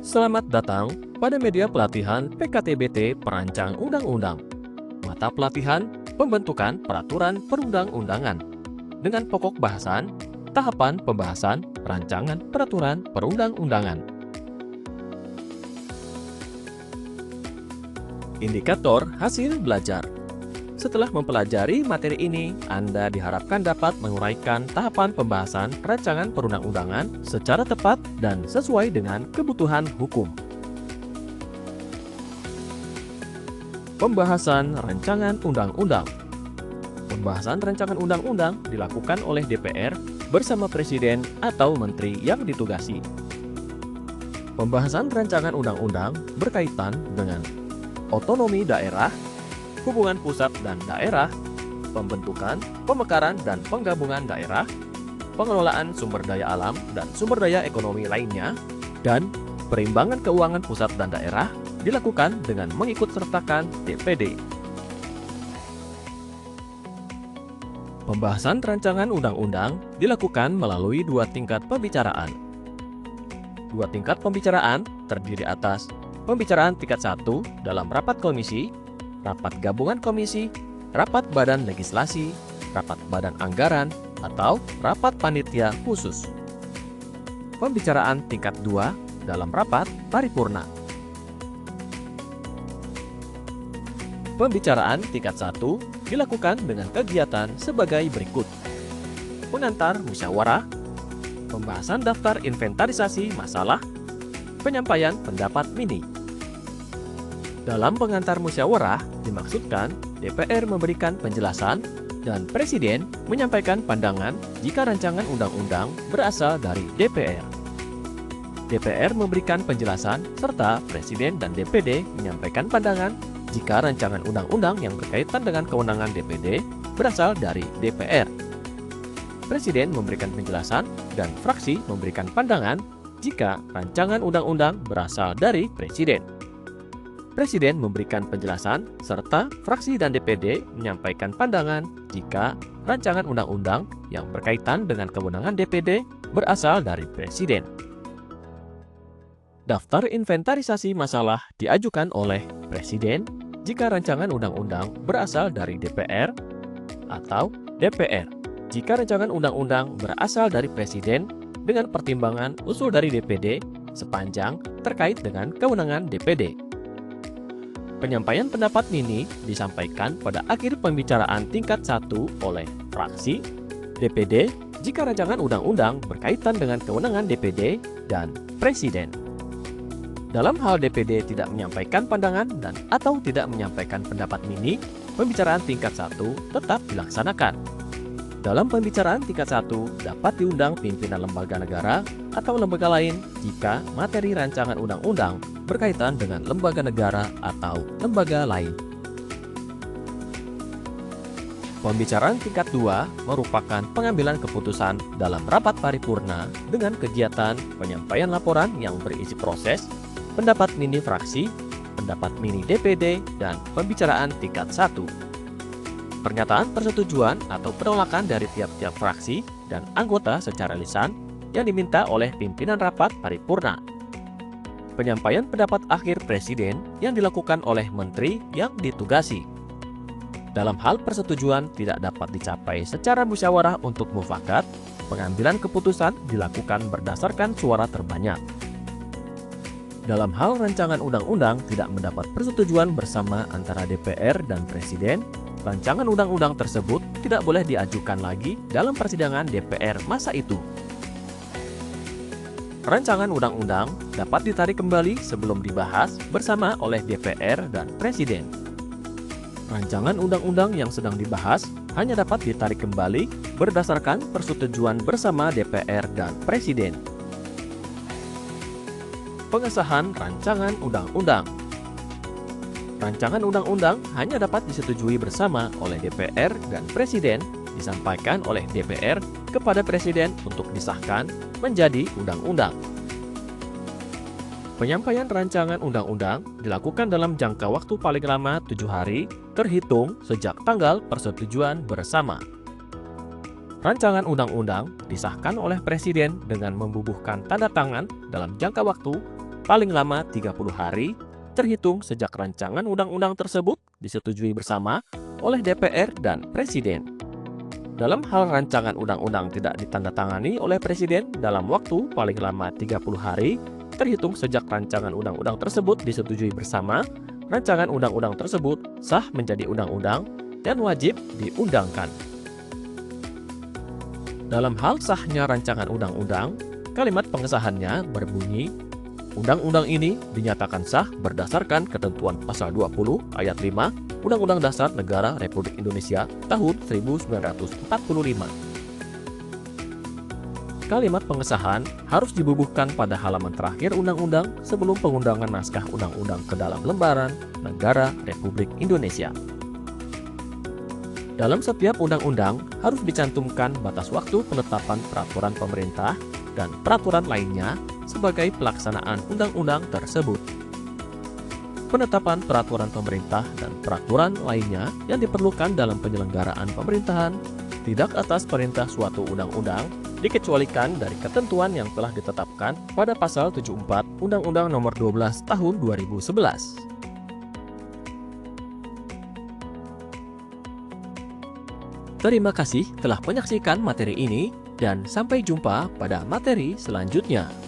Selamat datang pada media pelatihan PKTBT Perancang Undang-Undang. Mata pelatihan Pembentukan Peraturan Perundang-undangan dengan pokok bahasan Tahapan Pembahasan Rancangan Peraturan Perundang-undangan. Indikator hasil belajar. Setelah mempelajari materi ini, Anda diharapkan dapat menguraikan tahapan pembahasan rancangan perundang-undangan secara tepat dan sesuai dengan kebutuhan hukum. Pembahasan rancangan undang-undang. Pembahasan rancangan undang-undang dilakukan oleh DPR bersama Presiden atau Menteri yang ditugasi. Pembahasan rancangan undang-undang berkaitan dengan otonomi daerah, hubungan pusat dan daerah, pembentukan, pemekaran dan penggabungan daerah, pengelolaan sumber daya alam dan sumber daya ekonomi lainnya, dan perimbangan keuangan pusat dan daerah dilakukan dengan mengikut sertakan DPD. Pembahasan rancangan undang-undang dilakukan melalui dua tingkat pembicaraan. Dua tingkat pembicaraan terdiri atas pembicaraan tingkat 1 dalam rapat komisi, rapat gabungan komisi, rapat badan legislasi, rapat badan anggaran, atau rapat panitia khusus. Pembicaraan tingkat 2 dalam rapat paripurna. Pembicaraan tingkat 1 dilakukan dengan kegiatan sebagai berikut. Pengantar musyawarah, pembahasan daftar inventarisasi masalah, penyampaian pendapat mini. Dalam pengantar musyawarah, dimaksudkan DPR memberikan penjelasan dan Presiden menyampaikan pandangan jika rancangan undang-undang berasal dari DPR. DPR memberikan penjelasan serta Presiden dan DPD menyampaikan pandangan jika rancangan undang-undang yang berkaitan dengan kewenangan DPD berasal dari DPR. Presiden memberikan penjelasan dan fraksi memberikan pandangan jika rancangan undang-undang berasal dari Presiden. Presiden memberikan penjelasan serta fraksi dan DPD menyampaikan pandangan jika rancangan undang-undang yang berkaitan dengan kewenangan DPD berasal dari Presiden. Daftar inventarisasi masalah diajukan oleh Presiden jika rancangan undang-undang berasal dari DPR atau DPR jika rancangan undang-undang berasal dari Presiden dengan pertimbangan usul dari DPD sepanjang terkait dengan kewenangan DPD. Penyampaian pendapat mini disampaikan pada akhir pembicaraan tingkat 1 oleh fraksi, DPD jika rancangan undang-undang berkaitan dengan kewenangan DPD dan Presiden. Dalam hal DPD tidak menyampaikan pandangan dan atau tidak menyampaikan pendapat mini, pembicaraan tingkat 1 tetap dilaksanakan. Dalam pembicaraan tingkat 1 dapat diundang pimpinan lembaga negara atau lembaga lain jika materi rancangan undang-undang berkaitan dengan lembaga negara atau lembaga lain. Pembicaraan tingkat 2 merupakan pengambilan keputusan dalam rapat paripurna dengan kegiatan penyampaian laporan yang berisi proses, pendapat mini fraksi, pendapat mini DPD, dan pembicaraan tingkat 1. Pernyataan persetujuan atau penolakan dari tiap-tiap fraksi dan anggota secara lisan yang diminta oleh pimpinan rapat paripurna. Penyampaian pendapat akhir Presiden yang dilakukan oleh Menteri yang ditugasi. Dalam hal persetujuan tidak dapat dicapai secara musyawarah untuk mufakat, pengambilan keputusan dilakukan berdasarkan suara terbanyak. Dalam hal rancangan undang-undang tidak mendapat persetujuan bersama antara DPR dan Presiden, rancangan undang-undang tersebut tidak boleh diajukan lagi dalam persidangan DPR masa itu. Rancangan undang-undang dapat ditarik kembali sebelum dibahas bersama oleh DPR dan Presiden. Rancangan undang-undang yang sedang dibahas hanya dapat ditarik kembali berdasarkan persetujuan bersama DPR dan Presiden. Pengesahan rancangan undang-undang. Rancangan undang-undang hanya dapat disetujui bersama oleh DPR dan Presiden, disampaikan oleh DPR kepada Presiden untuk disahkan menjadi undang-undang. Penyampaian rancangan undang-undang dilakukan dalam jangka waktu paling lama 7 hari terhitung sejak tanggal persetujuan bersama. Rancangan undang-undang disahkan oleh Presiden dengan membubuhkan tanda tangan dalam jangka waktu paling lama 30 hari terhitung sejak rancangan undang-undang tersebut disetujui bersama oleh DPR dan Presiden. Dalam hal rancangan undang-undang tidak ditandatangani oleh Presiden dalam waktu paling lama 30 hari terhitung sejak rancangan undang-undang tersebut disetujui bersama, rancangan undang-undang tersebut sah menjadi undang-undang dan wajib diundangkan. Dalam hal sahnya rancangan undang-undang, kalimat pengesahannya berbunyi, undang-undang ini dinyatakan sah berdasarkan ketentuan pasal 20 ayat 5 Undang-Undang Dasar Negara Republik Indonesia tahun 1945. Kalimat pengesahan harus dibubuhkan pada halaman terakhir undang-undang sebelum pengundangan naskah undang-undang ke dalam lembaran Negara Republik Indonesia. Dalam setiap undang-undang harus dicantumkan batas waktu penetapan peraturan pemerintah dan peraturan lainnya sebagai pelaksanaan undang-undang tersebut. Penetapan peraturan pemerintah dan peraturan lainnya yang diperlukan dalam penyelenggaraan pemerintahan tidak atas perintah suatu undang-undang dikecualikan dari ketentuan yang telah ditetapkan pada pasal 74 Undang-Undang Nomor 12 Tahun 2011. Terima kasih telah menyaksikan materi ini dan sampai jumpa pada materi selanjutnya.